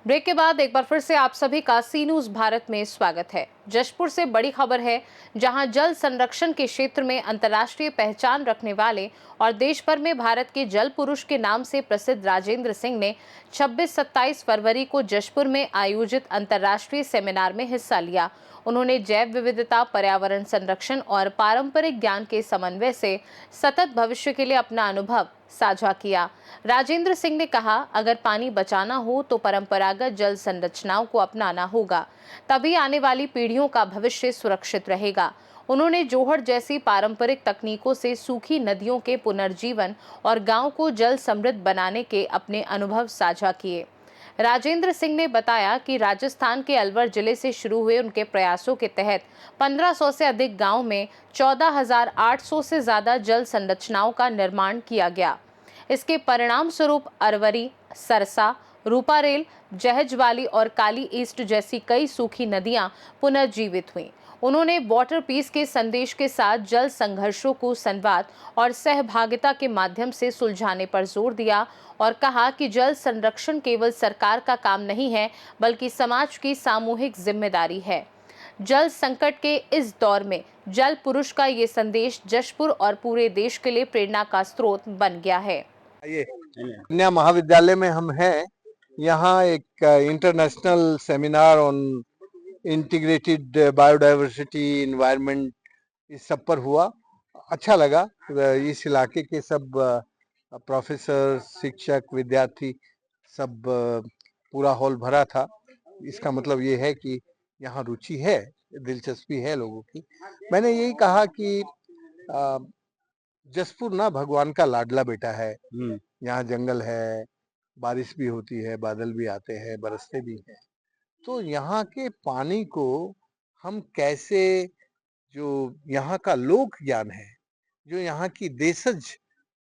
Break के बाद एक बार फिर से आप सभी का सी न्यूज भारत में स्वागत है। जशपुर से बड़ी खबर है, जहां जल संरक्षण के क्षेत्र में अंतर्राष्ट्रीय पहचान रखने वाले और देश भर में भारत के जल पुरुष के नाम से प्रसिद्ध राजेंद्र सिंह ने 26-27 फरवरी को जशपुर में आयोजित अंतर्राष्ट्रीय सेमिनार में हिस्सा लिया। उन्होंने जैव विविधता, पर्यावरण संरक्षण और पारंपरिक ज्ञान के समन्वय से सतत भविष्य के लिए अपना अनुभव साझा किया। राजेंद्र सिंह ने कहा, अगर पानी बचाना हो तो परंपरागत जल संरचनाओं को अपनाना होगा, तभी आने वाली पीढ़ियों का भविष्य सुरक्षित रहेगा। उन्होंने जोहड़ जैसी पारंपरिक तकनीकों से सूखी नदियों के पुनर्जीवन और गांव को जल समृद्ध बनाने के अपने अनुभव साझा किए। राजेंद्र सिंह ने बताया कि राजस्थान के अलवर जिले से शुरू हुए उनके प्रयासों के तहत 1500 से अधिक गांव में 14,800 से ज्यादा जल संरचनाओं का निर्माण किया गया। इसके परिणाम स्वरूप अरवरी, सरसा, रूपारेल, जहजवाली और काली ईस्ट जैसी कई सूखी नदियां पुनर्जीवित हुईं। उन्होंने वाटर पीस के संदेश के साथ जल संघर्षों को संवाद और सहभागिता के माध्यम से सुलझाने पर जोर दिया और कहा कि जल संरक्षण केवल सरकार का काम नहीं है, बल्कि समाज की सामूहिक जिम्मेदारी है। जल संकट के इस दौर में जल पुरुष का ये संदेश जशपुर और पूरे देश के लिए प्रेरणा का स्रोत बन गया है। ये कन्या महाविद्यालय में हम हैं। यहाँ एक international seminar on integrated biodiversity environment इस सब पर हुआ। अच्छा लगा। इस इलाके के सब प्रोफेसर, शिक्षक, विद्यार्थी सब पूरा हॉल भरा था। इसका मतलब ये है कि यहाँ रुचि है, दिलचस्पी है लोगों की। मैंने यही कहा कि जसपुर ना भगवान का लाडला बेटा है। यहाँ जंगल है, बारिश भी होती है, बादल भी आते हैं, बरसते भी हैं। तो यहाँ के पानी को हम कैसे, जो यहाँ का लोक ज्ञान है, जो यहाँ की देशज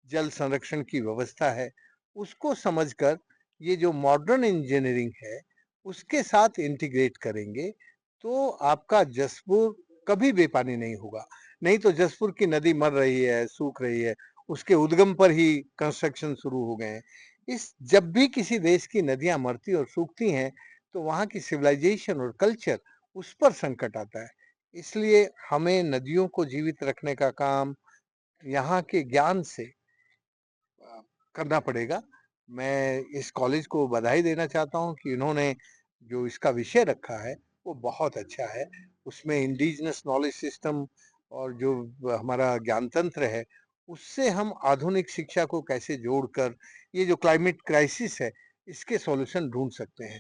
जल संरक्षण की व्यवस्था है, उसको समझकर ये जो मॉडर्न इंजीनियरिंग है उसके साथ इंटीग्रेट करेंगे तो आपका जसपुर कभी बेपानी नहीं होगा। नहीं तो जसपुर की नदी मर रही है, सूख रही है, उसके उद्गम पर ही कंस्ट्रक्शन शुरू हो गए हैं। इस जब भी किसी देश की नदियां मरती और सूखती हैं तो वहाँ की सिविलाइजेशन और कल्चर उस पर संकट आता है। इसलिए हमें नदियों को जीवित रखने का काम यहाँ के ज्ञान से करना पड़ेगा। मैं इस कॉलेज को बधाई देना चाहता हूँ कि इन्होंने जो इसका विषय रखा है वो बहुत अच्छा है। उसमें इंडिजिनस नॉलेज सिस्टम और जो हमारा ज्ञान तंत्र है उससे हम आधुनिक शिक्षा को कैसे जोड़कर ये जो क्लाइमेट क्राइसिस है इसके सॉल्यूशन ढूंढ सकते हैं।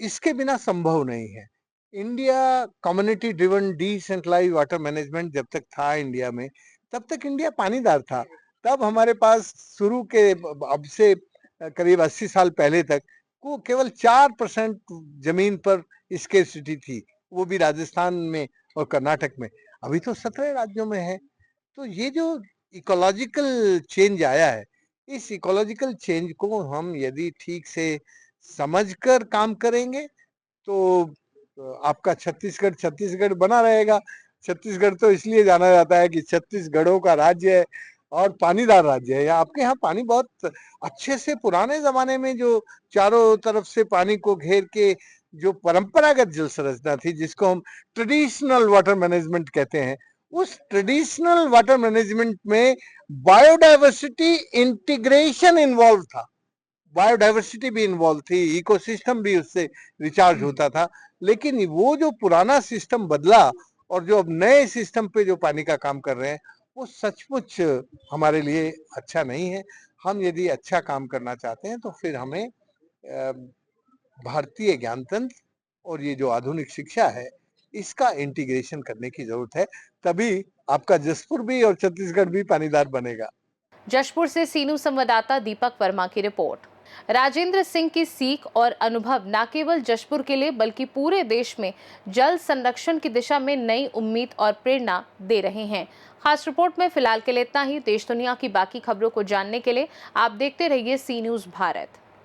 इसके बिना संभव नहीं है। India community driven decentralised water management जब तक था इंडिया में, तब तक इंडिया पानीदार था। तब हमारे पास शुरू के अब से करीब 80 साल पहले तक को केवल 4% जमीन पर स्केर्सिटी थी, वो भी राजस्थान में और कर्नाटक में। अभी तो 17 राज्यों में है। तो ये जो इकोलॉजिकल चेंज आया है, इस इकोलॉजिकल चेंज को हम यदि ठीक से समझकर काम करेंगे तो आपका छत्तीसगढ़ छत्तीसगढ़ बना रहेगा। छत्तीसगढ़ तो इसलिए जाना जाता है कि छत्तीसगढ़ों का राज्य है और पानीदार राज्य है। आपके यहाँ पानी बहुत अच्छे से, पुराने जमाने में जो चारों तरफ से पानी को घेर के जो परंपरागत जल संरचना थी, जिसको हम ट्रेडिशनल वाटर मैनेजमेंट कहते हैं, उस ट्रेडिशनल वाटर मैनेजमेंट में बायोडायवर्सिटी इंटीग्रेशन इन्वॉल्व था। बायोडायवर्सिटी भी इन्वॉल्व थी, इकोसिस्टम भी उससे रिचार्ज होता था। लेकिन वो जो पुराना सिस्टम बदला और जो अब नए सिस्टम पे जो पानी का काम कर रहे हैं वो सचमुच हमारे लिए अच्छा नहीं है। हम यदि अच्छा काम करना चाहते हैं तो फिर हमें भारतीय ज्ञान तंत्र और ये जो आधुनिक शिक्षा है इसका इंटीग्रेशन करने की जरूरत है। तभी आपका जसपुर भी और छत्तीसगढ़ भी पानीदार बनेगा। जशपुर से सीनू संवाददाता दीपक वर्मा की रिपोर्ट। राजेंद्र सिंह की सीख और अनुभव न केवल जशपुर के लिए बल्कि पूरे देश में जल संरक्षण की दिशा में नई उम्मीद और प्रेरणा दे रहे हैं। खास रिपोर्ट में फिलहाल के लिए इतना ही। देश दुनिया की बाकी खबरों को जानने के लिए आप देखते रहिए सी न्यूज भारत।